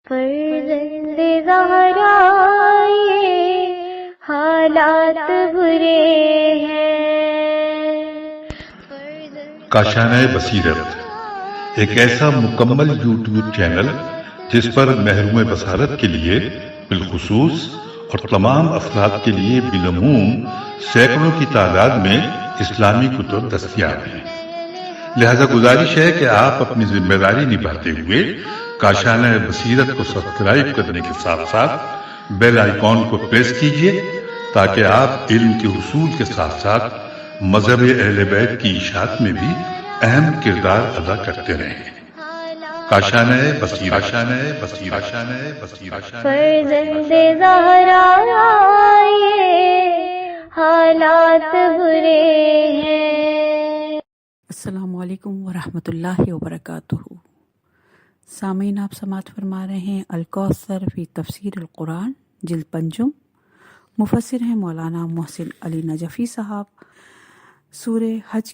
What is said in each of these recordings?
فرزند زہرا یہ حالات برے ہیں۔ کاشانہ بصیرت ایک ایسا مکمل یوٹیوب چینل جس پر محروم بصارت کے لیے بالخصوص اور تمام افراد کے لیے بالعموم سینکڑوں کی تعداد میں اسلامی کتب دستیاب ہیں۔ لہذا گزارش ہے کہ آپ اپنی ذمہ داری نبھاتے ہوئے کاشانہ بصیرت کو سبسکرائب کرنے کے ساتھ ساتھ بیل آئیکن کو پریس کیجیے تاکہ آپ علم کے حصول کے ساتھ ساتھ مذہب اہل بیت کی اشاعت میں بھی اہم کردار ادا کرتے رہیں۔ کاشانہ بصیرت۔ فرزند زہرا یہ حالات برے ہیں۔ السلام علیکم ورحمۃ اللہ وبرکاتہ۔ سامعین، آپ سماعت فرما رہے ہیں الکوثر فی تفسیر القرآن جلد پنجم، مفسر ہیں مولانا محسن علی نجفی صاحب۔ سورہ حج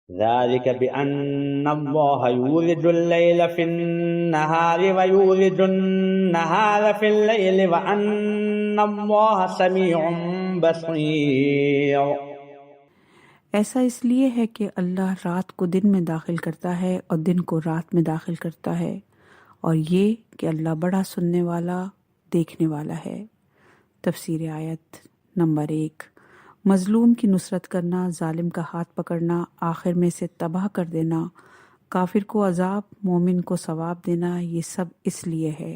ذلك بأن الله يولج الليل في النهار ويولج النهار في الليل وأن الله سميع بصير۔ ایسا اس لیے ہے کہ اللہ رات کو دن میں داخل کرتا ہے اور دن کو رات میں داخل کرتا ہے، اور یہ کہ اللہ بڑا سننے والا، دیکھنے والا ہے۔ تفسیر آیت نمبر 1۔ مظلوم کی نصرت کرنا، ظالم کا ہاتھ پکڑنا، آخر میں سے تباہ کر دینا، کافر کو عذاب، مومن کو ثواب دینا، یہ سب اس لیے ہے۔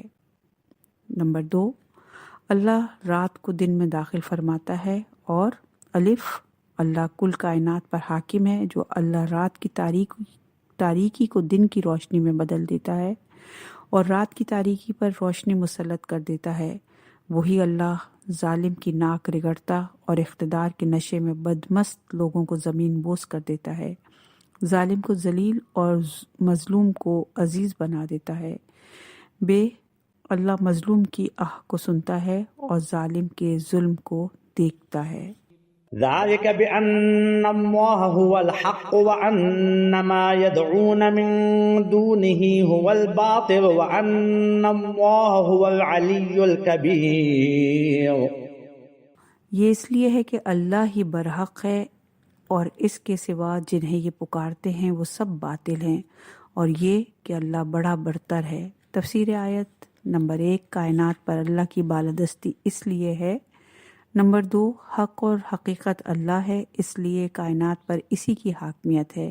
نمبر 2، اللہ رات کو دن میں داخل فرماتا ہے، اور الف، اللہ کل کائنات پر حاکم ہے، جو اللہ رات کی تاریکی کو دن کی روشنی میں بدل دیتا ہے اور رات کی تاریکی پر روشنی مسلط کر دیتا ہے۔ وہی اللہ ظالم کی ناک رگڑتا اور اقتدار کے نشے میں بدمست لوگوں کو زمین بوس کر دیتا ہے، ظالم کو ذلیل اور مظلوم کو عزیز بنا دیتا ہے۔ اللہ مظلوم کی آہ کو سنتا ہے اور ظالم کے ظلم کو دیکھتا ہے۔ ذلك بأن الله هو الحق وأن ما يدعون من دونه هو الباطل وأن الله هو العلي الكبير۔ یہ اس لیے ہے کہ اللہ ہی برحق ہے اور اس کے سوا جنہیں یہ پکارتے ہیں وہ سب باطل ہیں، اور یہ کہ اللہ بڑا برتر ہے۔ تفسیر آیت نمبر 1۔ کائنات پر اللہ کی بالادستی اس لیے ہے۔ نمبر 2، حق اور حقیقت اللہ ہے، اس لیے کائنات پر اسی کی حاکمیت ہے۔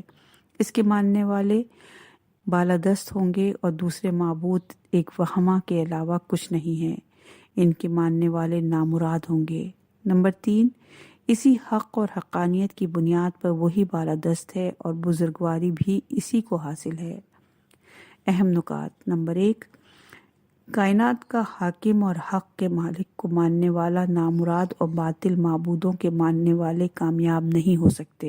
اس کے ماننے والے بالادست ہوں گے اور دوسرے معبود ایک وہمہ کے علاوہ کچھ نہیں ہیں، ان کے ماننے والے نامراد ہوں گے۔ نمبر 3، اسی حق اور حقانیت کی بنیاد پر وہی بالادست ہے اور بزرگواری بھی اسی کو حاصل ہے۔ اہم نکات۔ نمبر 1، کائنات کا حاکم اور حق کے مالک کو ماننے والا نامراد اور باطل معبودوں کے ماننے والے کامیاب نہیں ہو سکتے۔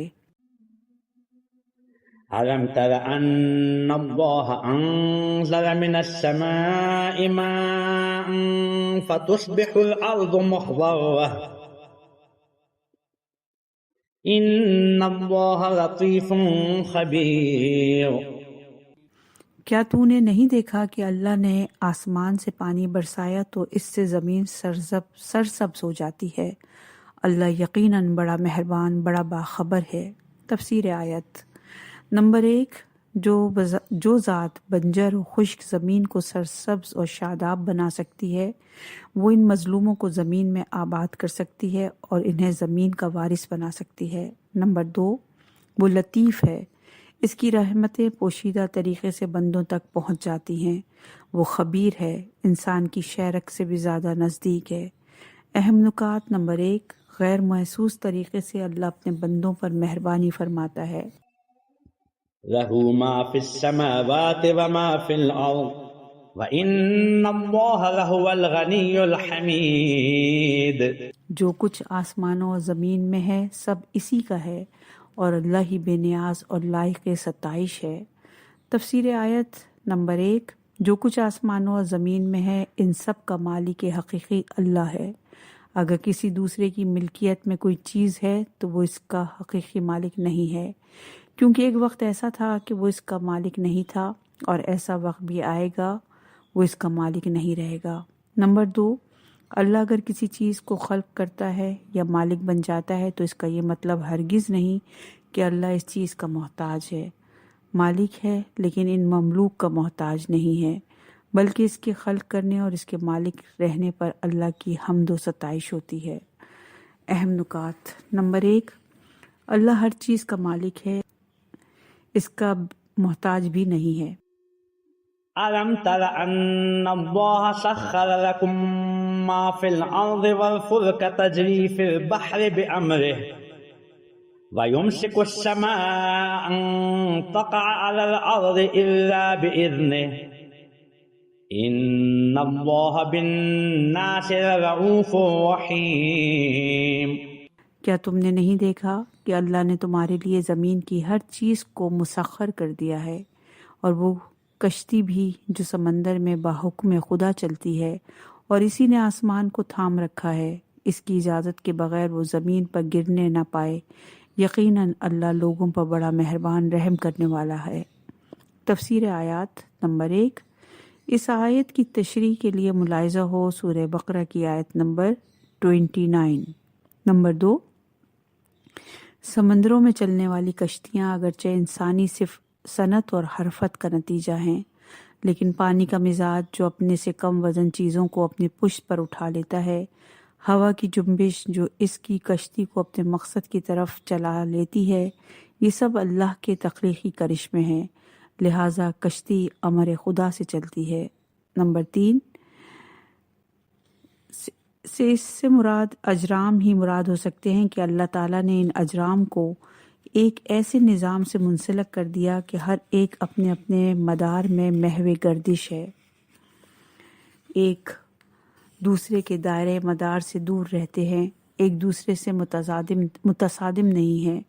أَلَمْ تَرَ أَنَّ اللَّهَ أَنزَلَ مِنَ السَّمَاءِ مَاءً فَتُصْبِحُ الْأَرْضُ مُخْضَرَّةً إِنَّ اللَّهَ لَطِيفٌ خَبِيرٌ۔ کیا تو نے نہیں دیکھا کہ اللہ نے آسمان سے پانی برسایا تو اس سے زمین سرسبز ہو جاتی ہے؟ اللہ یقیناً بڑا مہربان، بڑا باخبر ہے۔ تفسیر آیت نمبر 1۔ جو ذات بنجر و خشک زمین کو سرسبز اور شاداب بنا سکتی ہے، وہ ان مظلوموں کو زمین میں آباد کر سکتی ہے اور انہیں زمین کا وارث بنا سکتی ہے۔ نمبر 2، وہ لطیف ہے، اس کی رحمتیں پوشیدہ طریقے سے بندوں تک پہنچ جاتی ہیں۔ وہ خبیر ہے، انسان کی شہرک سے بھی زیادہ نزدیک ہے۔ اہم نکات۔ نمبر 1، غیر محسوس طریقے سے اللہ اپنے بندوں پر مہربانی فرماتا ہے۔ له ما في السماوات وما في الأرض وإن الله لهو الغني الحميد۔ جو کچھ آسمانوں اور زمین میں ہے سب اسی کا ہے، اور اللہ ہی بے نیاز اور لائق ستائش ہے۔ تفسیر آیت نمبر 1۔ جو کچھ آسمانوں اور زمین میں ہے ان سب کا مالک حقیقی اللہ ہے۔ اگر کسی دوسرے کی ملکیت میں کوئی چیز ہے تو وہ اس کا حقیقی مالک نہیں ہے، کیونکہ ایک وقت ایسا تھا کہ وہ اس کا مالک نہیں تھا، اور ایسا وقت بھی آئے گا وہ اس کا مالک نہیں رہے گا۔ نمبر 2، اللہ اگر کسی چیز کو خلق کرتا ہے یا مالک بن جاتا ہے تو اس کا یہ مطلب ہرگز نہیں کہ اللہ اس چیز کا محتاج ہے۔ مالک ہے لیکن ان مملوک کا محتاج نہیں ہے، بلکہ اس کے خلق کرنے اور اس کے مالک رہنے پر اللہ کی حمد و ستائش ہوتی ہے۔ اہم نکات۔ نمبر 1، اللہ ہر چیز کا مالک ہے، اس کا محتاج بھی نہیں ہے۔ ألم تر أن الله سخر لكم ما في الأرض والفلك تجري في البحر بأمره ويمسك السماء أن تقع على الأرض إلا بإذنه إن الله بالناس لرؤوف رحيم۔ کیا تم نے نہیں دیکھا کہ اللہ نے تمہارے لیے زمین کی ہر چیز کو مسخر کر دیا ہے، اور وہ کشتی بھی جو سمندر میں باحکم خدا چلتی ہے، اور اسی نے آسمان کو تھام رکھا ہے، اس کی اجازت کے بغیر وہ زمین پر گرنے نہ پائے۔ یقیناً اللہ لوگوں پر بڑا مہربان رحم کرنے والا ہے۔ تفسیر آیات۔ نمبر 1، اس آیت کی تشریح کے لیے ملاحظہ ہو سورہ بقرہ کی آیت نمبر 29۔ نمبر 2، سمندروں میں چلنے والی کشتیاں اگرچہ انسانی صرف صنعت اور حرفت کا نتیجہ ہیں، لیکن پانی کا مزاج جو اپنے سے کم وزن چیزوں کو اپنی پشت پر اٹھا لیتا ہے، ہوا کی جنبش جو اس کی کشتی کو اپنے مقصد کی طرف چلا لیتی ہے، یہ سب اللہ کے تخلیقی کرشمے ہیں، لہٰذا کشتی امر خدا سے چلتی ہے۔ نمبر 3، اس سے مراد اجرام ہی مراد ہو سکتے ہیں کہ اللہ تعالیٰ نے ان اجرام کو ایک ایسے نظام سے منسلک کر دیا کہ ہر ایک اپنے اپنے مدار میں محو گردش ہے، ایک دوسرے کے دائرۂ مدار سے دور رہتے ہیں، ایک دوسرے سے متصادم نہیں ہیں۔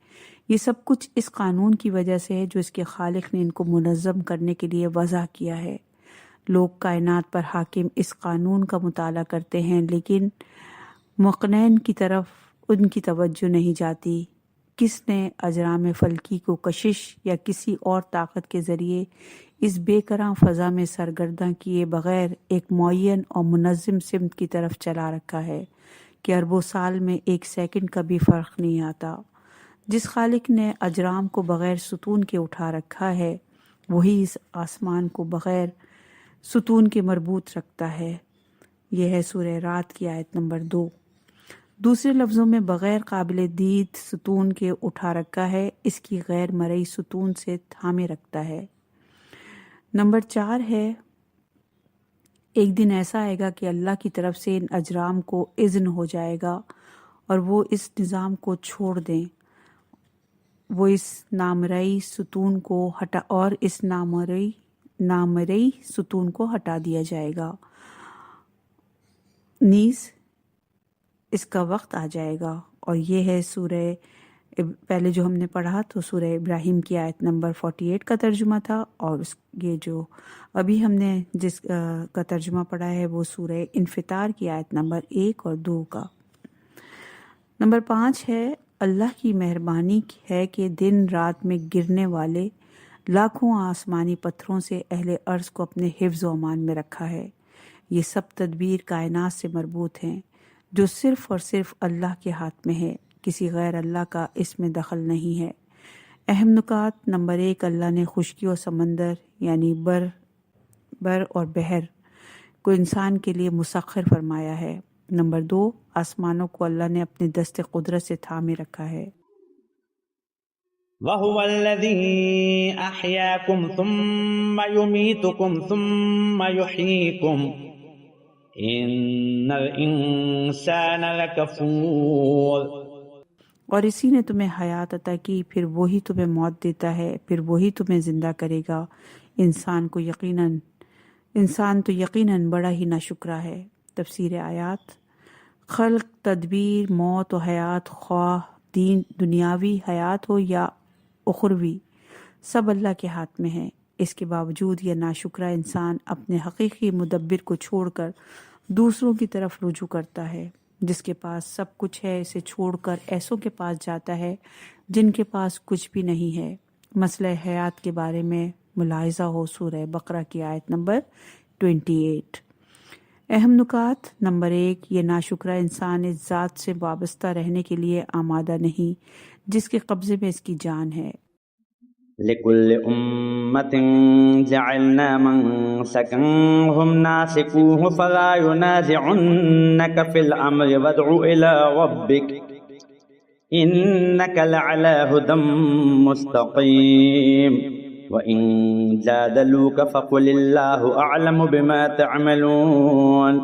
یہ سب کچھ اس قانون کی وجہ سے ہے جو اس کے خالق نے ان کو منظم کرنے کے لیے وضع کیا ہے۔ لوگ کائنات پر حاکم اس قانون کا مطالعہ کرتے ہیں، لیکن مقنعین کی طرف ان کی توجہ نہیں جاتی۔ کس نے اجرام فلکی کو کشش یا کسی اور طاقت کے ذریعے اس بے کراں فضا میں سرگرداں کیے بغیر ایک معین اور منظم سمت کی طرف چلا رکھا ہے کہ اربوں سال میں ایک سیکنڈ کا بھی فرق نہیں آتا؟ جس خالق نے اجرام کو بغیر ستون کے اٹھا رکھا ہے، وہی اس آسمان کو بغیر ستون کے مربوط رکھتا ہے۔ یہ ہے سورہ رات کی آیت نمبر 2۔ دوسرے لفظوں میں بغیر قابل دید ستون کے اٹھا رکھا ہے، اس کی غیر مرئی ستون سے تھامے رکھتا ہے۔ نمبر 4 ہے، ایک دن ایسا آئے گا کہ اللہ کی طرف سے ان اجرام کو اذن ہو جائے گا اور وہ اس نظام کو چھوڑ دیں، وہ اس نامرئی ستون کو نامرئی ستون کو ہٹا دیا جائے گا، نیز اس کا وقت آ جائے گا۔ اور یہ ہے سورہ پہلے جو ہم نے پڑھا تو سورہ ابراہیم کی آیت نمبر 48 کا ترجمہ تھا، اور یہ جو ابھی ہم نے جس کا ترجمہ پڑھا ہے وہ سورہ انفطار کی آیت نمبر 1 اور 2 کا۔ نمبر 5 ہے، اللہ کی مہربانی ہے کہ دن رات میں گرنے والے لاکھوں آسمانی پتھروں سے اہل ارض کو اپنے حفظ و امان میں رکھا ہے۔ یہ سب تدبیر کائنات سے مربوط ہیں جو صرف اور صرف اللہ کے ہاتھ میں ہے، کسی غیر اللہ کا اس میں دخل نہیں ہے۔ اہم نکات۔ نمبر 1، اللہ نے خشکی و سمندر یعنی بر اور بحر کو انسان کے لیے مسخر فرمایا ہے۔ نمبر 2، آسمانوں کو اللہ نے اپنے دست قدرت سے تھامے رکھا ہے۔ وَهُوَ الَّذِي أَحْيَاكُمْ ثُمَّ يُمِيتُكُمْ ثُمَّ يُحْيِيكُمْ إِنَّ الْإِنسَانَ لَكَفُورٌ۔ اور اسی نے تمہیں حیات عطا کی، پھر وہی تمہیں موت دیتا ہے، پھر وہی تمہیں زندہ کرے گا۔ انسان تو یقیناً بڑا ہی ناشکرا ہے۔ تفسیر آیات۔ خلق، تدبیر، موت و حیات، خواہ دنیاوی حیات ہو یا اخروی، سب اللہ کے ہاتھ میں ہے۔ اس کے باوجود یہ ناشکرا انسان اپنے حقیقی مدبر کو چھوڑ کر دوسروں کی طرف رجوع کرتا ہے۔ جس کے پاس سب کچھ ہے اسے چھوڑ کر ایسوں کے پاس جاتا ہے جن کے پاس کچھ بھی نہیں ہے۔ مسئلہ حیات کے بارے میں ملاحظہ ہو سورہ بقرہ کی آیت نمبر 28۔ اہم نکات: نمبر 1، یہ ناشکرہ انسان اس ذات سے وابستہ رہنے کے لیے آمادہ نہیں جس کے قبضے میں اس کی جان ہے۔ لِكُلِّ أُمَّةٍ جَعَلْنَا مَنسَكًا هُمْ نَاسِكُوهُ فَلَا يُنَازِعُنَّكَ فِي الْأَمْرِ وَادْعُ إِلَىٰ رَبِّكَ إِنَّكَ لَعَلَىٰ هُدًى مُسْتَقِيمٍ وَإِن جَادَلُوكَ فَقُلِ اللَّهُ أَعْلَمُ بِمَا تَعْمَلُونَ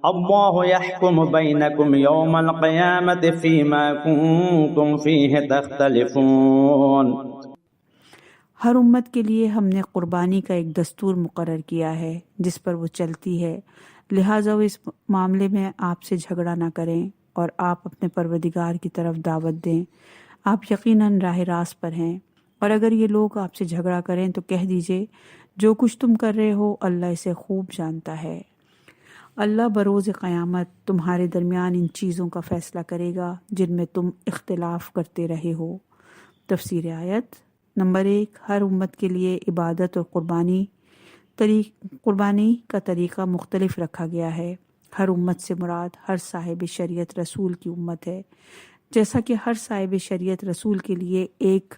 اللَّهُ يَحْكُمُ بَيْنَكُمْ يَوْمَ الْقِيَامَةِ فِيمَا كُنتُمْ فِيهِ تَخْتَلِفُونَ۔ ہر امت کے لیے ہم نے قربانی کا ایک دستور مقرر کیا ہے جس پر وہ چلتی ہے، لہٰذا وہ اس معاملے میں آپ سے جھگڑا نہ کریں اور آپ اپنے پروردگار کی طرف دعوت دیں۔ آپ یقیناً راہ راست پر ہیں، اور اگر یہ لوگ آپ سے جھگڑا کریں تو کہہ دیجئے جو کچھ تم کر رہے ہو اللہ اسے خوب جانتا ہے۔ اللہ بروز قیامت تمہارے درمیان ان چیزوں کا فیصلہ کرے گا جن میں تم اختلاف کرتے رہے ہو۔ تفسیر آیت: نمبر 1، ہر امت کے لیے عبادت اور قربانی کا طریقہ مختلف رکھا گیا ہے۔ ہر امت سے مراد ہر صاحب شریعت رسول کی امت ہے، جیسا کہ ہر صاحب شریعت رسول کے لیے ایک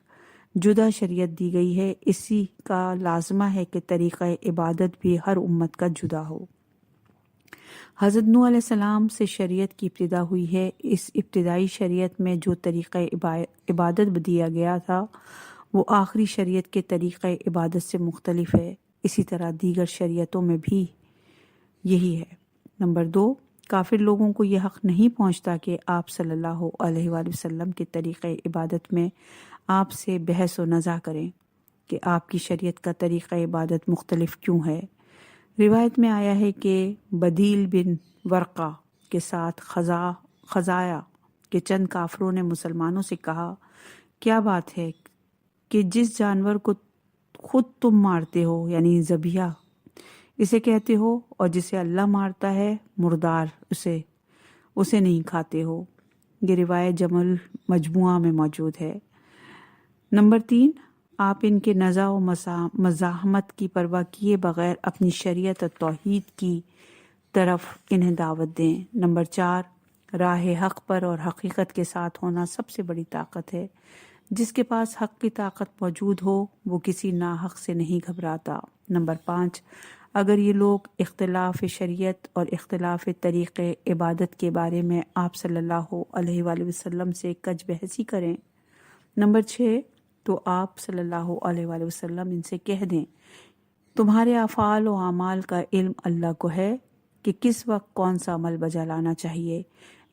جدا شریعت دی گئی ہے، اسی کا لازمہ ہے کہ طریقہ عبادت بھی ہر امت کا جدا ہو۔ حضرت نوح علیہ السلام سے شریعت کی ابتدا ہوئی ہے۔ اس ابتدائی شریعت میں جو طریقہ عبادت دیا گیا تھا وہ آخری شریعت کے طریقہ عبادت سے مختلف ہے، اسی طرح دیگر شریعتوں میں بھی یہی ہے۔ نمبر 2، کافر لوگوں کو یہ حق نہیں پہنچتا کہ آپ صلی اللہ علیہ وآلہ وسلم کے طریقہ عبادت میں آپ سے بحث و نزاع کریں کہ آپ کی شریعت کا طریقہ عبادت مختلف کیوں ہے۔ روایت میں آیا ہے کہ بدیل بن ورقہ کے ساتھ خزایا کے چند کافروں نے مسلمانوں سے کہا، کیا بات ہے کہ جس جانور کو خود تم مارتے ہو یعنی ذبیحہ اسے کہتے ہو، اور جسے اللہ مارتا ہے مردار اسے نہیں کھاتے ہو۔ یہ روایت جمع المجموعہ میں موجود ہے۔ نمبر 3، آپ ان کے نزاع و مزاحمت کی پرواہ کیے بغیر اپنی شریعت اور توحید کی طرف انہیں دعوت دیں۔ نمبر 4، راہ حق پر اور حقیقت کے ساتھ ہونا سب سے بڑی طاقت ہے۔ جس کے پاس حق کی طاقت موجود ہو وہ کسی ناحق سے نہیں گھبراتا۔ نمبر 5، اگر یہ لوگ اختلاف شریعت اور اختلاف طریقے عبادت کے بارے میں آپ صلی اللہ علیہ وآلہ وسلم سے کج بحثی کریں۔ نمبر 6، تو آپ صلی اللہ علیہ وآلہ وسلم ان سے کہہ دیں، تمہارے افعال و اعمال کا علم اللہ کو ہے کہ کس وقت کون سا عمل بجا لانا چاہیے،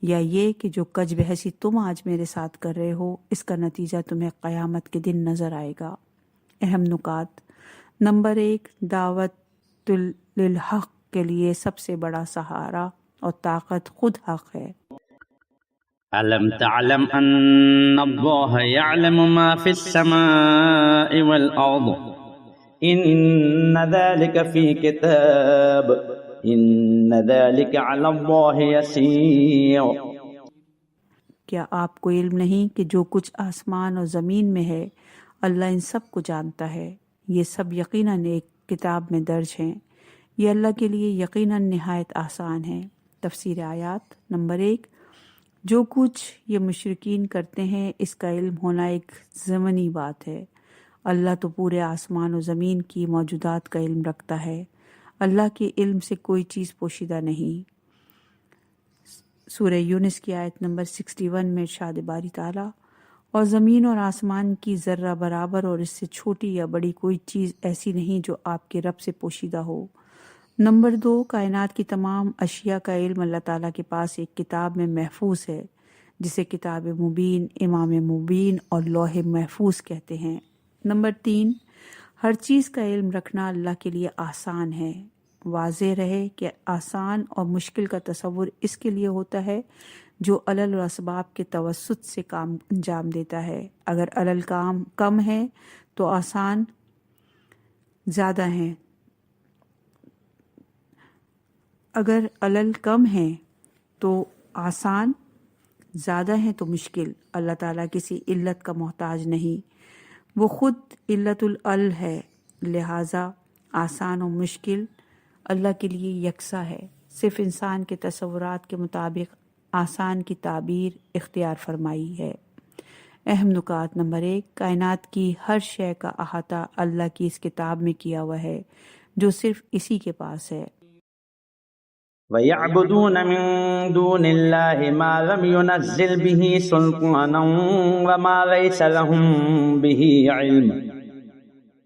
یا یہ کہ جو کج بحثی تم آج میرے ساتھ کر رہے ہو اس کا نتیجہ تمہیں قیامت کے دن نظر آئے گا۔ اہم نکات: نمبر 1، دعوت للحق کے لیے سب سے بڑا سہارا اور طاقت خود حق ہے۔ أَلَمْ تَعْلَمْ أَنَّ اللَّهَ يَعْلَمُ مَا فِي السَّمَاءِ وَالْأَرْضِ إِنَّ ذَلِكَ فِي كِتَابٍ إِنَّ ذَلِكَ عَلَى اللَّهِ يَسِيرٌ۔ کیا آپ کو علم نہیں کہ جو کچھ آسمان اور زمین میں ہے اللہ ان سب کو جانتا ہے؟ یہ سب یقیناً ایک کتاب میں درج ہیں، یہ اللہ کے لیے یقیناً نہایت آسان ہے۔ تفسیر آیات: نمبر 1، جو کچھ یہ مشرکین کرتے ہیں اس کا علم ہونا ایک ضمنی بات ہے۔ اللہ تو پورے آسمان و زمین کی موجودات کا علم رکھتا ہے، اللہ کے علم سے کوئی چیز پوشیدہ نہیں۔ سورہ یونس کی آیت نمبر 61 میں ارشاد باری تعالیٰ، اور زمین اور آسمان کی ذرہ برابر اور اس سے چھوٹی یا بڑی کوئی چیز ایسی نہیں جو آپ کے رب سے پوشیدہ ہو۔ نمبر 2، کائنات کی تمام اشیاء کا علم اللہ تعالیٰ کے پاس ایک کتاب میں محفوظ ہے جسے کتاب مبین، امام مبین اور لوح محفوظ کہتے ہیں۔ نمبر 3، ہر چیز کا علم رکھنا اللہ کے لیے آسان ہے۔ واضح رہے کہ آسان اور مشکل کا تصور اس کے لیے ہوتا ہے جو علل و اسباب کے توسط سے کام انجام دیتا ہے۔ اگر علل کام کم ہے تو آسان زیادہ ہیں، اگر علل کم ہیں تو آسان زیادہ ہیں تو مشکل۔ اللہ تعالیٰ کسی علت کا محتاج نہیں، وہ خود علت العل ہے، لہٰذا آسان و مشکل اللہ کے لیے یکساں ہے، صرف انسان کے تصورات کے مطابق آسان کی تعبیر اختیار فرمائی ہے۔ اہم نکات: نمبر 1، کائنات کی ہر شے کا احاطہ اللہ کی اس کتاب میں کیا ہوا ہے جو صرف اسی کے پاس ہے۔ وَيَعْبُدُونَ مِن دُونِ اللَّهِ مَا لَمْ يُنَزِّلْ بِهِ سُلْطَانًا وَمَا لَيْسَ لَهُم بِهِ عِلْمٌ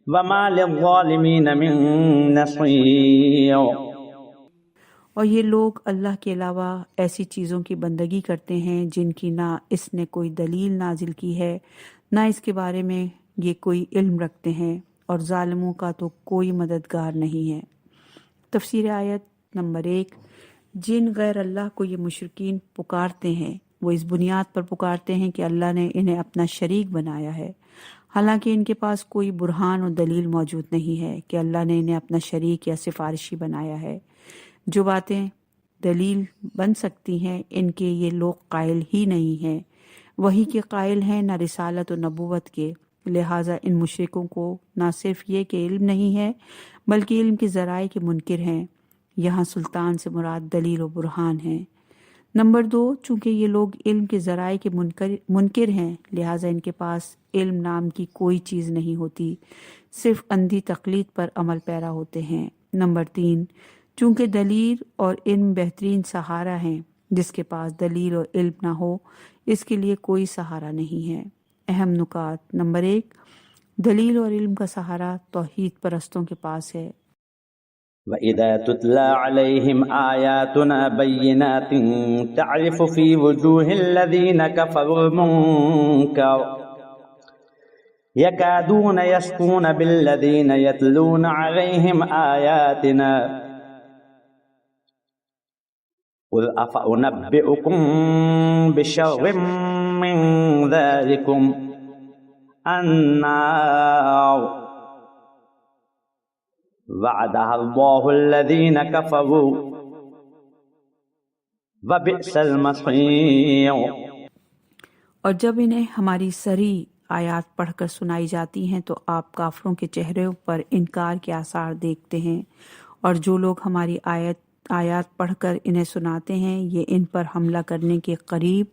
وَمَا لِلظَّالِمِينَ مِن نَصِيرٍ۔ اور یہ لوگ اللہ کے علاوہ ایسی چیزوں کی بندگی کرتے ہیں جن کی نہ اس نے کوئی دلیل نازل کی ہے، نہ اس کے بارے میں یہ کوئی علم رکھتے ہیں، اور ظالموں کا تو کوئی مددگار نہیں ہے۔ تفسیر آیت نمبر 1، جن غیر اللہ کو یہ مشرکین پکارتے ہیں وہ اس بنیاد پر پکارتے ہیں کہ اللہ نے انہیں اپنا شریک بنایا ہے، حالانکہ ان کے پاس کوئی برہان و دلیل موجود نہیں ہے کہ اللہ نے انہیں اپنا شریک یا سفارشی بنایا ہے۔ جو باتیں دلیل بن سکتی ہیں ان کے یہ لوگ قائل ہی نہیں ہیں، وحی کے قائل ہیں نہ رسالت و نبوت کے، لہٰذا ان مشرکوں کو نہ صرف یہ کہ علم نہیں ہے بلکہ علم کے ذرائع کے منکر ہیں۔ یہاں سلطان سے مراد دلیل و برہان ہیں۔ نمبر 2، چونکہ یہ لوگ علم کے ذرائع کے منکر ہیں لہٰذا ان کے پاس علم نام کی کوئی چیز نہیں ہوتی، صرف اندھی تقلید پر عمل پیرا ہوتے ہیں۔ نمبر 3، چونکہ دلیل اور علم بہترین سہارا ہیں، جس کے پاس دلیل اور علم نہ ہو اس کے لیے کوئی سہارا نہیں ہے۔ اہم نکات: نمبر 1، دلیل اور علم کا سہارا توحید پرستوں کے پاس ہے۔ وَإِذَا تُتْلَى عَلَيْهِمْ آيَاتُنَا بَيِّنَاتٍ تَعْرِفُ فِي وُجُوهِ الَّذِينَ كَفَرُوا الْمُنكَرَ يَكَادُونَ يَسْطُونَ بِالَّذِينَ يَتْلُونَ عَلَيْهِمْ آيَاتِنَا قُلْ أَفَأُنَبِّئُكُم بِشَرٍّ مِّن ذَلِكُمْ النَّارُ وعدها اللہ الذین کفروا وبئس المصیر۔ اور جب انہیں ہماری صریح آیات پڑھ کر سنائی جاتی ہیں تو آپ کافروں کے چہروں پر انکار کے آثار دیکھتے ہیں، اور جو لوگ ہماری آیات پڑھ کر انہیں سناتے ہیں یہ ان پر حملہ کرنے کے قریب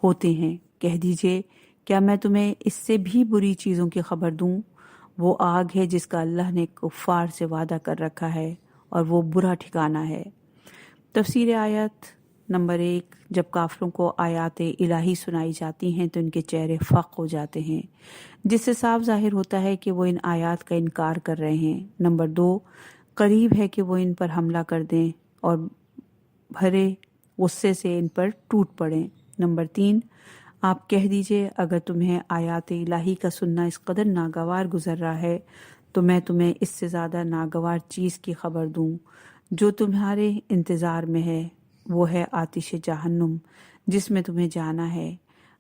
ہوتے ہیں۔ کہہ دیجئے کیا میں تمہیں اس سے بھی بری چیزوں کی خبر دوں؟ وہ آگ ہے جس کا اللہ نے کفار سے وعدہ کر رکھا ہے اور وہ برا ٹھکانہ ہے۔ تفسیر آیت نمبر 1، جب کافروں کو آیات الہی سنائی جاتی ہیں تو ان کے چہرے فق ہو جاتے ہیں، جس سے صاف ظاہر ہوتا ہے کہ وہ ان آیات کا انکار کر رہے ہیں۔ نمبر 2، قریب ہے کہ وہ ان پر حملہ کر دیں اور بھرے غصے سے ان پر ٹوٹ پڑیں۔ نمبر 3، آپ کہہ دیجئے اگر تمہیں آیات الہی کا سننا اس قدر ناگوار گزر رہا ہے تو میں تمہیں اس سے زیادہ ناگوار چیز کی خبر دوں جو تمہارے انتظار میں ہے، وہ ہے آتش جہنم جس میں تمہیں جانا ہے۔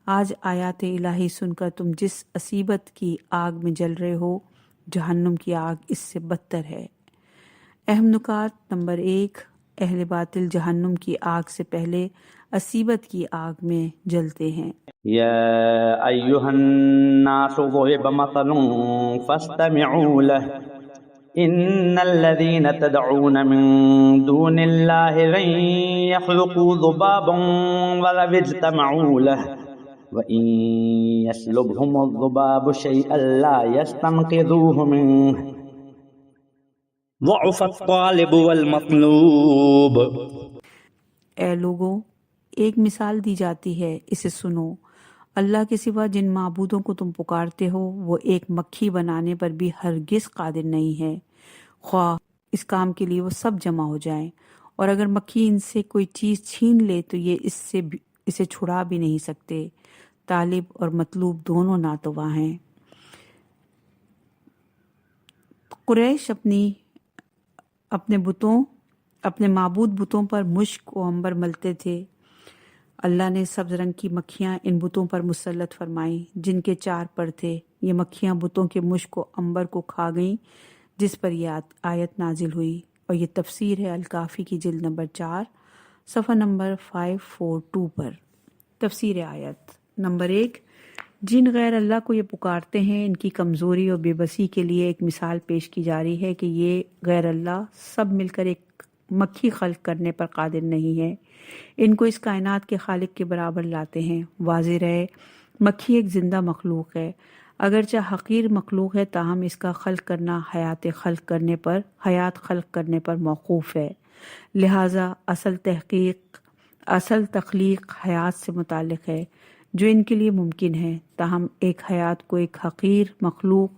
آج آیات الہی سن کر تم جس عصیبت کی آگ میں جل رہے ہو جہنم کی آگ اس سے بدتر ہے۔ اہم نکات: نمبر 1، اہل باطل جہنم کی آگ سے پہلے عصیبت کی آگ میں جلتے ہیں۔ یا ایھا الناس ضرب مثل فاستمعوا له ان الذين تدعون من دون الله لن يخلقوا ذبابا ولو اجتمعوا له وان يسلبهم الذباب شيئا لا يستنقذوه منه ضعف الطالب والمطلوب۔ اے لوگوں، ایک مثال دی جاتی ہے، اسے سنو۔ اللہ کے سوا جن معبودوں کو تم پکارتے ہو وہ ایک مکھی بنانے پر بھی ہرگز قادر نہیں ہے، خواہ اس کام کے لیے وہ سب جمع ہو جائیں، اور اگر مکھی ان سے کوئی چیز چھین لے تو یہ اسے چھڑا بھی نہیں سکتے۔ طالب اور مطلوب دونوں ناتواں ہیں۔ قریش اپنے معبود بتوں پر مشک و عنبر ملتے تھے۔ اللہ نے سبز رنگ کی مکھیاں ان بتوں پر مسلط فرمائیں جن کے 4 پر تھے۔ یہ مکھیاں بتوں کے مشک و عنبر کو کھا گئیں جس پر یہ آیت نازل ہوئی، اور یہ تفسیر ہے الکافی کی جلد نمبر 4 صفحہ نمبر 542 پر۔ تفسیر آیت نمبر 1، جن غیر اللہ کو یہ پکارتے ہیں ان کی کمزوری اور بے بسی کے لیے ایک مثال پیش کی جا رہی ہے کہ یہ غیر اللہ سب مل کر ایک مکھی خلق کرنے پر قادر نہیں ہے، ان کو اس کائنات کے خالق کے برابر لاتے ہیں۔ واضح رہے مکھی ایک زندہ مخلوق ہے، اگرچہ حقیر مخلوق ہے تاہم اس کا خلق کرنا حیات خلق کرنے پر موقوف ہے، لہٰذا اصل تخلیق حیات سے متعلق ہے جو ان کے لیے ممکن ہے، تاہم ایک حیات کو ایک حقیر مخلوق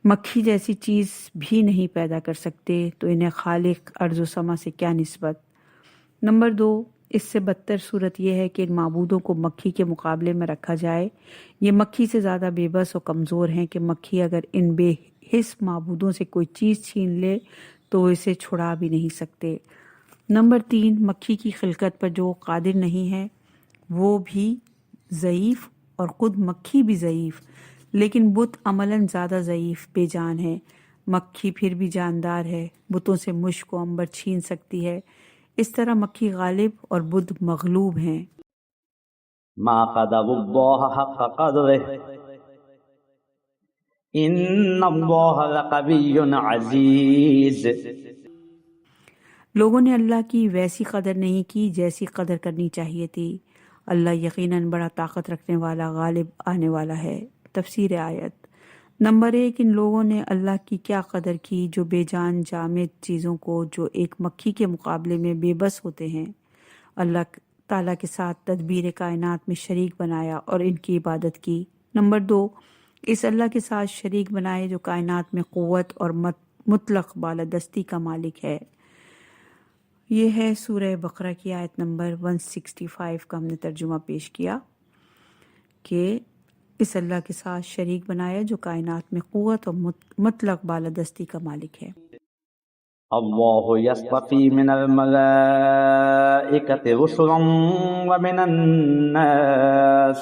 مکھی جیسی چیز بھی نہیں پیدا کر سکتے تو انہیں خالق ارض و سما سے کیا نسبت۔ نمبر 2، اس سے بدتر صورت یہ ہے کہ ان معبودوں کو مکھی کے مقابلے میں رکھا جائے، یہ مکھی سے زیادہ بے بس و کمزور ہیں کہ مکھی اگر ان بے حس معبودوں سے کوئی چیز چھین لے تو وہ اسے چھڑا بھی نہیں سکتے۔ نمبر 3، مکھی کی خلقت پر جو قادر نہیں ہے وہ بھی ضعیف اور خود مکھی بھی ضعیف، لیکن بت عملاً زیادہ ضعیف بے جان ہے، مکھی پھر بھی جاندار ہے، بتوں سے مشک و عنبر چھین سکتی ہے، اس طرح مکھی غالب اور بت مغلوب ہیں۔ ما قدر اللہ حق قدره ان اللہ لقوی عزیز۔ لوگوں نے اللہ کی ویسی قدر نہیں کی جیسی قدر کرنی چاہیے تھی، اللہ یقیناً بڑا طاقت رکھنے والا غالب آنے والا ہے۔ تفسیر آیت۔ نمبر 1، ان لوگوں نے اللہ کی کیا قدر کی جو بے جان جامد چیزوں کو جو ایک مکھی کے مقابلے میں بے بس ہوتے ہیں اللہ تعالیٰ کے ساتھ تدبیر کائنات میں شریک بنایا اور ان کی عبادت کی۔ نمبر 2، اس اللہ کے ساتھ شریک بنائے جو کائنات میں قوت اور مطلق بالادستی کا مالک ہے۔ یہ ہے سورہ بقرہ کی آیت نمبر 165 کا ہم نے ترجمہ پیش کیا کہ اس اللہ کے ساتھ شریک بنایا جو کائنات میں قوت اور مطلق بالادستی کا مالک ہے۔ اللہ یصطفی من الملائکۃ رسلا ومن الناس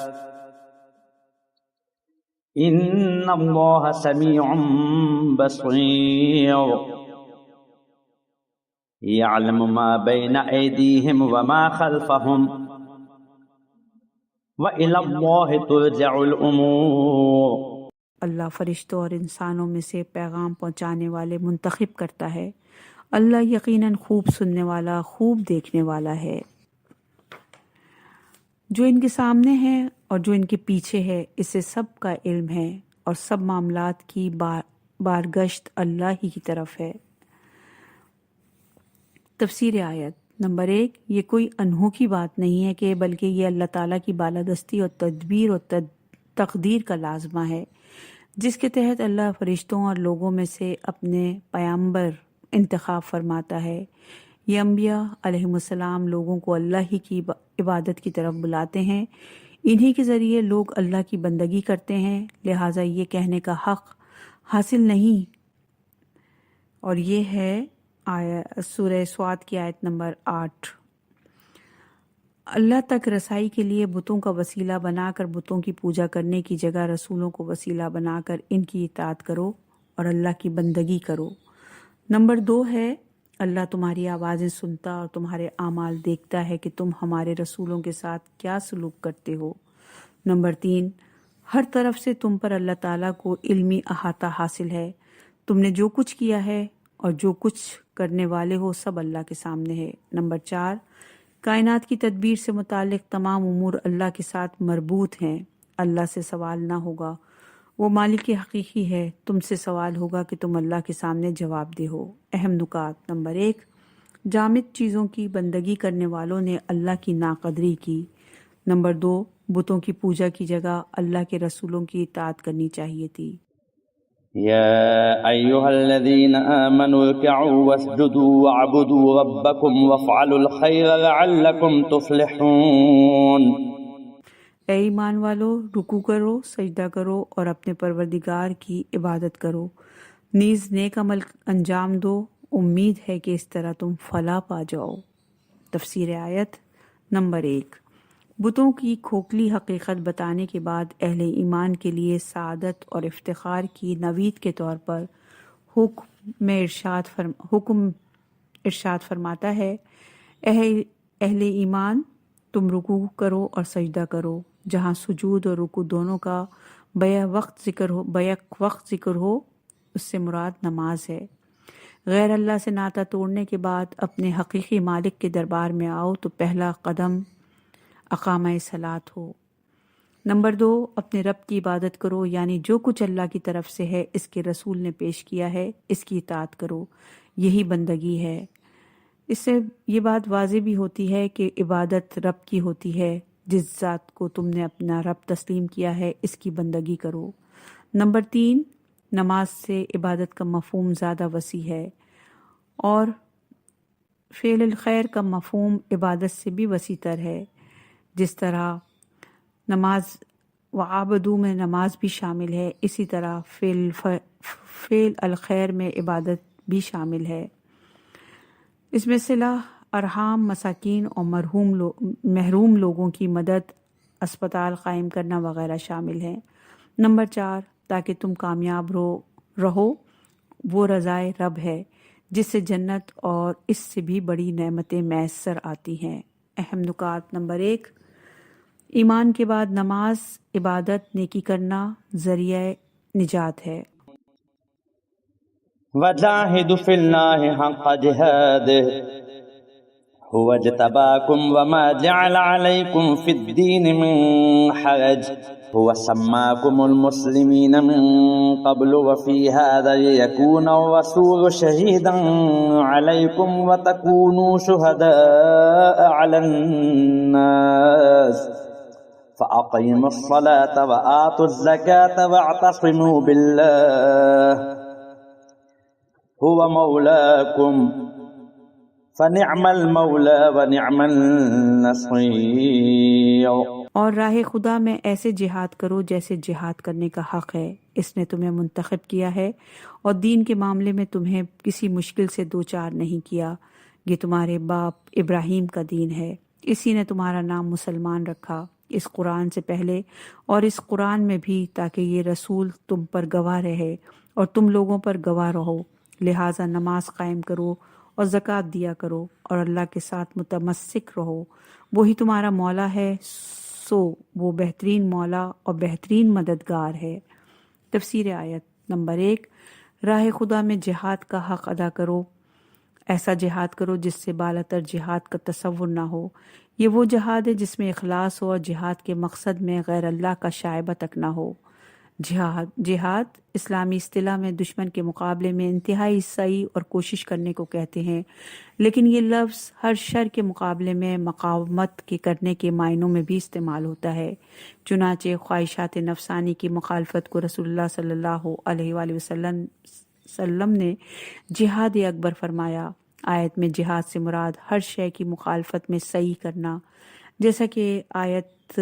ان اللہ سمیع بصیر یعلم ما بین ایدیہم وما خلفہم وَإِلَى اللَّهِ تُرْجَعُ الْأُمُورُ۔ اللہ فرشتوں اور انسانوں میں سے پیغام پہنچانے والے منتخب کرتا ہے، اللہ یقیناً خوب سننے والا خوب دیکھنے والا ہے۔ جو ان کے سامنے ہے اور جو ان کے پیچھے ہے اسے سب کا علم ہے اور سب معاملات کی بارگشت اللہ ہی کی طرف ہے۔ تفسیر آیت۔ نمبر 1، یہ کوئی انوکھی بات نہیں ہے کہ بلکہ یہ اللہ تعالیٰ کی بالادستی اور تدبیر اور تقدیر کا لازمہ ہے جس کے تحت اللہ فرشتوں اور لوگوں میں سے اپنے پیامبر انتخاب فرماتا ہے۔ یہ انبیاء علیہم السلام لوگوں کو اللہ ہی کی عبادت کی طرف بلاتے ہیں، انہی کے ذریعے لوگ اللہ کی بندگی کرتے ہیں، لہٰذا یہ کہنے کا حق حاصل نہیں۔ اور یہ ہے سورہ سواد کی آیت نمبر 8۔ اللہ تک رسائی کے لیے بتوں کا وسیلہ بنا کر بتوں کی پوجا کرنے کی جگہ رسولوں کو وسیلہ بنا کر ان کی اطاعت کرو اور اللہ کی بندگی کرو۔ نمبر 2 ہے اللہ تمہاری آوازیں سنتا اور تمہارے اعمال دیکھتا ہے کہ تم ہمارے رسولوں کے ساتھ کیا سلوک کرتے ہو۔ نمبر 3، ہر طرف سے تم پر اللہ تعالیٰ کو علمی احاطہ حاصل ہے، تم نے جو کچھ کیا ہے اور جو کچھ کرنے والے ہو سب اللہ کے سامنے ہے۔ نمبر 4، کائنات کی تدبیر سے متعلق تمام امور اللہ کے ساتھ مربوط ہیں، اللہ سے سوال نہ ہوگا، وہ مالک حقیقی ہے، تم سے سوال ہوگا کہ تم اللہ کے سامنے جواب دے ہو۔ اہم نکات۔ نمبر 1، جامد چیزوں کی بندگی کرنے والوں نے اللہ کی ناقدری کی۔ نمبر 2، بتوں کی پوجا کی جگہ اللہ کے رسولوں کی اطاعت کرنی چاہیے تھی۔ يا أيها الذين آمنوا اركعوا واسجدوا واعبدوا ربكم وافعلوا الخير لعلكم تفلحون۔ اے ایمان والو، رکوع کرو، سجدہ کرو اور اپنے پروردگار کی عبادت کرو، نیز نیک عمل انجام دو، امید ہے کہ اس طرح تم فلاح پا جاؤ۔ تفسیر آیت۔ نمبر 1، بتوں کی کھوکھلی حقیقت بتانے کے بعد اہل ایمان کے لیے سعادت اور افتخار کی نوید کے طور پر حکم ارشاد فرماتا ہے، اہل ایمان تم رکوع کرو اور سجدہ کرو، جہاں سجود اور رکوع دونوں کا بیک وقت ذکر ہو، اس سے مراد نماز ہے۔ غیر اللہ سے ناطہ توڑنے کے بعد اپنے حقیقی مالک کے دربار میں آؤ تو پہلا قدم اقامہ صلاۃ ہو۔ نمبر 2، اپنے رب کی عبادت کرو، یعنی جو کچھ اللہ کی طرف سے ہے، اس کے رسول نے پیش کیا ہے، اس کی اطاعت کرو، یہی بندگی ہے۔ اس سے یہ بات واضح بھی ہوتی ہے کہ عبادت رب کی ہوتی ہے، جس ذات کو تم نے اپنا رب تسلیم کیا ہے، اس کی بندگی کرو۔ نمبر 3، نماز سے عبادت کا مفہوم زیادہ وسیع ہے اور فعل الخیر کا مفہوم عبادت سے بھی وسیع تر ہے۔ جس طرح نماز وعبدو میں نماز بھی شامل ہے، اسی طرح فعل الخیر میں عبادت بھی شامل ہے۔ اس میں صلہ ارحام، مساکین اور محروم لوگوں کی مدد، اسپتال قائم کرنا وغیرہ شامل ہیں۔ نمبر 4، تاکہ تم کامیاب رہو، وہ رضائے رب ہے جس سے جنت اور اس سے بھی بڑی نعمتیں میسر آتی ہیں۔ اہم نکات۔ نمبر 1، ایمان کے بعد نماز، عبادت، نیکی کرنا ذریعہ نجات ہے۔ وجاہدوا فی اللہ حق جہادہ هو اجتباكم وما جعل عليكم في الدين من حرج هو سماكم المسلمين من قبل وفي هذا ليكون الرسول شهيدا عليكم وتكونوا شهداء على الناس فأقيموا الصلاة وآتوا الزكاة واعتصموا بالله هو مولاكم فنعم المولا ونعم النصير۔ اور راہ خدا میں ایسے جہاد کرو جیسے جہاد کرنے کا حق ہے، اس نے تمہیں منتخب کیا ہے اور دین کے معاملے میں تمہیں کسی مشکل سے دوچار نہیں کیا۔ یہ تمہارے باپ ابراہیم کا دین ہے، اسی نے تمہارا نام مسلمان رکھا اس قرآن سے پہلے اور اس قرآن میں بھی، تاکہ یہ رسول تم پر گواہ رہے اور تم لوگوں پر گواہ رہو۔ لہٰذا نماز قائم کرو اور زکوٰۃ دیا کرو اور اللہ کے ساتھ متمسک رہو، وہی تمہارا مولا ہے، سو وہ بہترین مولا اور بہترین مددگار ہے۔ تفسیر آیت۔ نمبر 1، راہ خدا میں جہاد کا حق ادا کرو، ایسا جہاد کرو جس سے بالاتر جہاد کا تصور نہ ہو۔ یہ وہ جہاد ہے جس میں اخلاص ہو اور جہاد کے مقصد میں غیر اللہ کا شائبہ تک نہ ہو۔ جہاد اسلامی اصطلاح میں دشمن کے مقابلے میں انتہائی سعی اور کوشش کرنے کو کہتے ہیں، لیکن یہ لفظ ہر شر کے مقابلے میں مقاومت کے کرنے کے معنوں میں بھی استعمال ہوتا ہے۔ چنانچہ خواہشات نفسانی کی مخالفت کو رسول اللہ صلی اللہ علیہ وآلہ وسلم نے جہاد اکبر فرمایا۔ آیت میں جہاد سے مراد ہر شے کی مخالفت میں سعی کرنا، جیسا کہ آیت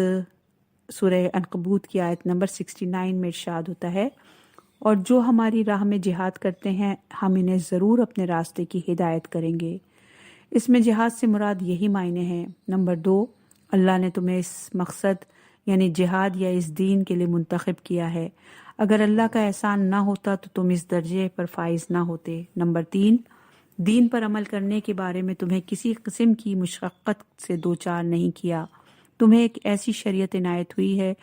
سورہ عنکبوت کی آیت نمبر 69 میں ارشاد ہوتا ہے، اور جو ہماری راہ میں جہاد کرتے ہیں ہم انہیں ضرور اپنے راستے کی ہدایت کریں گے۔ اس میں جہاد سے مراد یہی معنی ہیں۔ نمبر 2، اللہ نے تمہیں اس مقصد یعنی جہاد یا اس دین کے لیے منتخب کیا ہے، اگر اللہ کا احسان نہ ہوتا تو تم اس درجے پر فائز نہ ہوتے۔ نمبر 3، دین پر عمل کرنے کے بارے میں تمہیں کسی قسم کی مشقت سے دوچار نہیں کیا، تمہیں ایک ایسی شریعت عنایت ہوئی ہے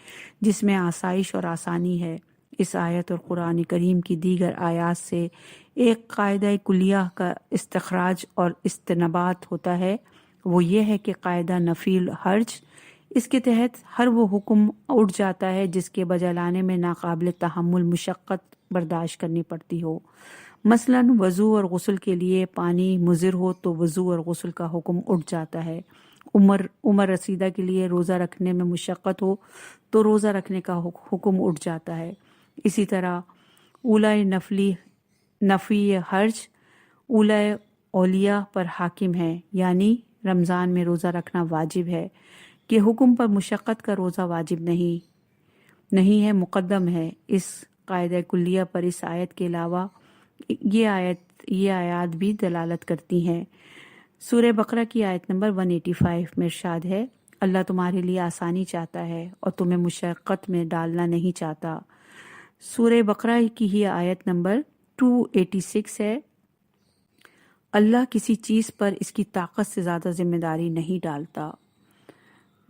جس میں آسائش اور آسانی ہے۔ اس آیت اور قرآن کریم کی دیگر آیات سے ایک قاعدہ کلیہ کا استخراج اور استنباط ہوتا ہے، وہ یہ ہے کہ قاعدہ نفی الحرج، اس کے تحت ہر وہ حکم اٹھ جاتا ہے جس کے بجا لانے میں ناقابل تحمل مشقت برداشت کرنی پڑتی ہو۔ مثلاً وضو اور غسل کے لیے پانی مضر ہو تو وضو اور غسل کا حکم اٹھ جاتا ہے۔ عمر رسیدہ کے لیے روزہ رکھنے میں مشقت ہو تو روزہ رکھنے کا حکم اٹھ جاتا ہے۔ اسی طرح اولائے نفی حرج اولائے اولیاء پر حاکم ہے، یعنی رمضان میں روزہ رکھنا واجب ہے کہ حکم پر مشقت کا روزہ واجب نہیں ہے، مقدم ہے۔ اس قاعدہ کلیہ پر اس آیت کے علاوہ یہ آیات بھی دلالت کرتی ہیں۔ سورہ بقرہ کی آیت نمبر 185 میں ارشاد ہے، اللہ تمہارے لیے آسانی چاہتا ہے اور تمہیں مشقت میں ڈالنا نہیں چاہتا۔ سورہ بقرہ کی ہی آیت نمبر 286 ہے، اللہ کسی چیز پر اس کی طاقت سے زیادہ ذمہ داری نہیں ڈالتا۔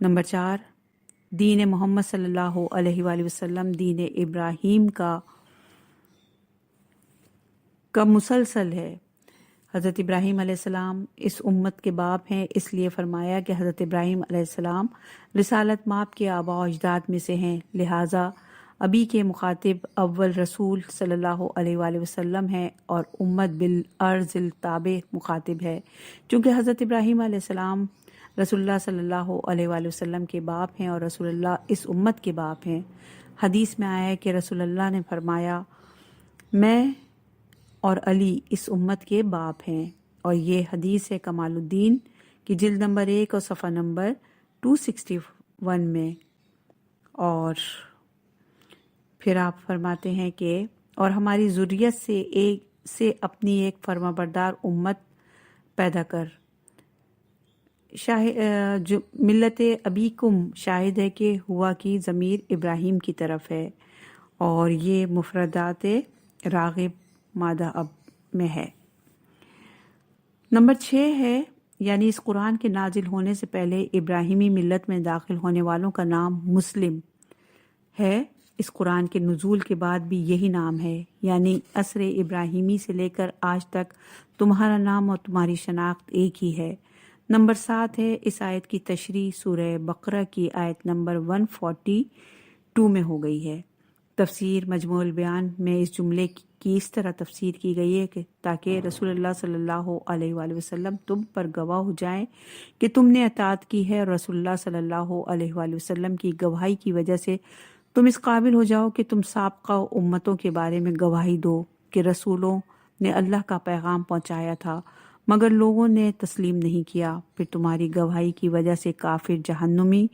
نمبر 4، دین محمد صلی اللہ علیہ وآلہ وسلم دین ابراہیم کا مسلسل ہے۔ حضرت ابراہیم علیہ السلام اس امت کے باپ ہیں، اس لیے فرمایا کہ حضرت ابراہیم علیہ السلام رسالت مآب کے آباء و اجداد میں سے ہیں، لہٰذا ابی کے مخاطب اول رسول صلی اللہ علیہ وآلہ وسلم ہے اور امت بالارض التابع مخاطب ہے۔ چونکہ حضرت ابراہیم علیہ السلام رسول اللہ صلی اللہ علیہ وآلہ وسلم کے باپ ہیں اور رسول اللہ اس امت کے باپ ہیں۔ حدیث میں آیا ہے کہ رسول اللہ نے فرمایا میں اور علی اس امت کے باپ ہیں، اور یہ حدیث ہے کمال الدین کی جلد نمبر 1 اور صفحہ نمبر 261 میں۔ اور پھر آپ فرماتے ہیں کہ اور ہماری ذریت سے اپنی ایک فرما بردار امت پیدا کر۔ جو ملت ابیکم شاہد ہے کہ ہوا کی ضمیر ابراہیم کی طرف ہے، اور یہ مفردات راغب مادہ اب میں ہے۔ نمبر 6 ہے، یعنی اس قرآن کے نازل ہونے سے پہلے ابراہیمی ملت میں داخل ہونے والوں کا نام مسلم ہے۔ اس قرآن کے نزول کے بعد بھی یہی نام ہے، یعنی عصر ابراہیمی سے لے کر آج تک تمہارا نام اور تمہاری شناخت ایک ہی ہے۔ نمبر 7 ہے، اس آیت کی تشریح سورہ بقرہ کی آیت نمبر 142 میں ہو گئی ہے۔ تفسیر مجموع البیان میں اس جملے کی اس طرح تفسیر کی گئی ہے کہ تاکہ رسول اللہ صلی اللہ علیہ وآلہ وسلم تم پر گواہ ہو جائیں کہ تم نے اطاعت کی ہے، اور رسول اللہ صلی اللہ علیہ وآلہ وسلم کی گواہی کی وجہ سے تم اس قابل ہو جاؤ کہ تم سابقہ امتوں کے بارے میں گواہی دو کہ رسولوں نے اللہ کا پیغام پہنچایا تھا مگر لوگوں نے تسلیم نہیں کیا، پھر تمہاری گواہی کی وجہ سے کافر جہنمی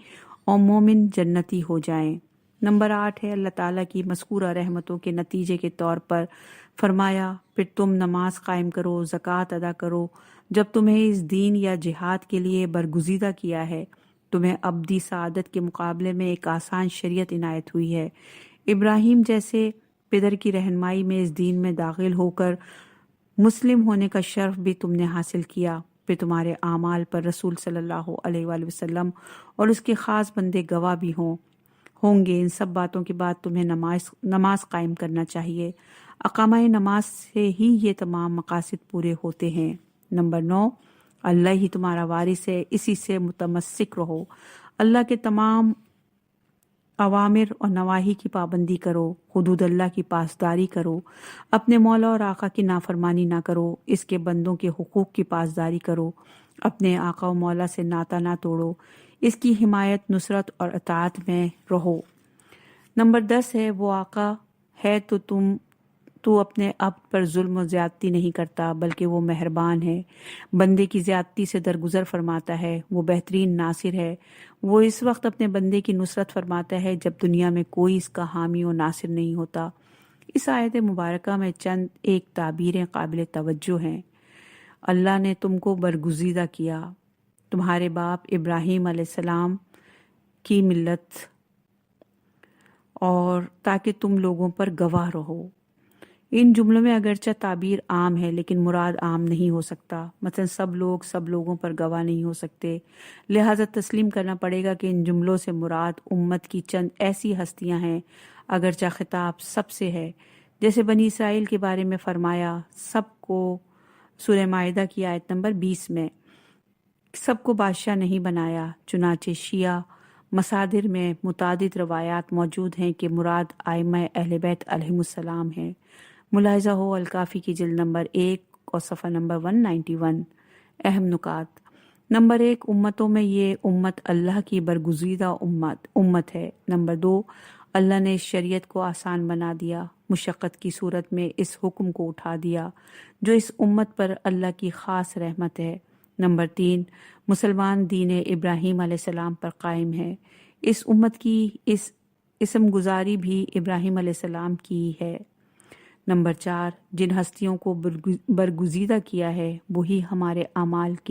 اور مومن جنتی ہو جائیں۔ نمبر 8 ہے، اللہ تعالیٰ کی مذکورہ رحمتوں کے نتیجے کے طور پر فرمایا پھر تم نماز قائم کرو، زکوٰۃ ادا کرو، جب تمہیں اس دین یا جہاد کے لیے برگزیدہ کیا ہے، تمہیں ابدی سعادت کے مقابلے میں ایک آسان شریعت عنایت ہوئی ہے۔ ابراہیم جیسے پدر کی رہنمائی میں اس دین میں داخل ہو کر مسلم ہونے کا شرف بھی تم نے حاصل کیا، پھر تمہارے اعمال پر رسول صلی اللہ علیہ وآلہ وسلم اور اس کے خاص بندے گواہ بھی ہوں گے۔ ان سب باتوں کے بعد تمہیں نماز قائم کرنا چاہیے۔ اقامہ نماز سے ہی یہ تمام مقاصد پورے ہوتے ہیں۔ نمبر 9، اللہ ہی تمہارا وارث ہے، اسی سے متمسک رہو، اللہ کے تمام اوامر اور نواہی کی پابندی کرو، حدود اللہ کی پاسداری کرو، اپنے مولا اور آقا کی نافرمانی نہ کرو، اس کے بندوں کے حقوق کی پاسداری کرو، اپنے آقا و مولا سے ناتا نہ توڑو، اس کی حمایت، نصرت اور اطاعت میں رہو۔ نمبر 10 ہے، وہ آقا ہے تو اپنے عبد پر ظلم و زیادتی نہیں کرتا بلکہ وہ مہربان ہے، بندے کی زیادتی سے درگزر فرماتا ہے، وہ بہترین ناصر ہے، وہ اس وقت اپنے بندے کی نصرت فرماتا ہے جب دنیا میں کوئی اس کا حامی و ناصر نہیں ہوتا۔ اس آیت مبارکہ میں چند ایک تعبیریں قابل توجہ ہیں۔ اللہ نے تم کو برگزیدہ کیا، تمہارے باپ ابراہیم علیہ السلام کی ملت، اور تاکہ تم لوگوں پر گواہ رہو۔ ان جملوں میں اگرچہ تعبیر عام ہے لیکن مراد عام نہیں ہو سکتا، مثلا سب لوگوں پر گواہ نہیں ہو سکتے، لہٰذا تسلیم کرنا پڑے گا کہ ان جملوں سے مراد امت کی چند ایسی ہستیاں ہیں، اگرچہ خطاب سب سے ہے، جیسے بنی اسرائیل کے بارے میں فرمایا سب کو سورہ مائدہ کی آیت نمبر 20 میں، سب کو بادشاہ نہیں بنایا۔ چنانچہ شیعہ مصادر میں متعدد روایات موجود ہیں کہ مراد ائمہ اہل بیت علیہم السلام ہیں۔ ملاحظہ ہو الکافی کی جلد نمبر 1 اور صفحہ نمبر 191۔ اہم نکات۔ نمبر 1، امتوں میں یہ امت اللہ کی برگزیدہ امت ہے۔ نمبر 2، اللہ نے اس شریعت کو آسان بنا دیا، مشقت کی صورت میں اس حکم کو اٹھا دیا جو اس امت پر اللہ کی خاص رحمت ہے۔ نمبر 3، مسلمان دین ابراہیم علیہ السلام پر قائم ہے۔ اس امت کی اس اسم گزاری بھی ابراہیم علیہ السلام کی ہے۔ نمبر 4، جن ہستیوں کو برگزیدہ کیا ہے وہی ہمارے اعمال کی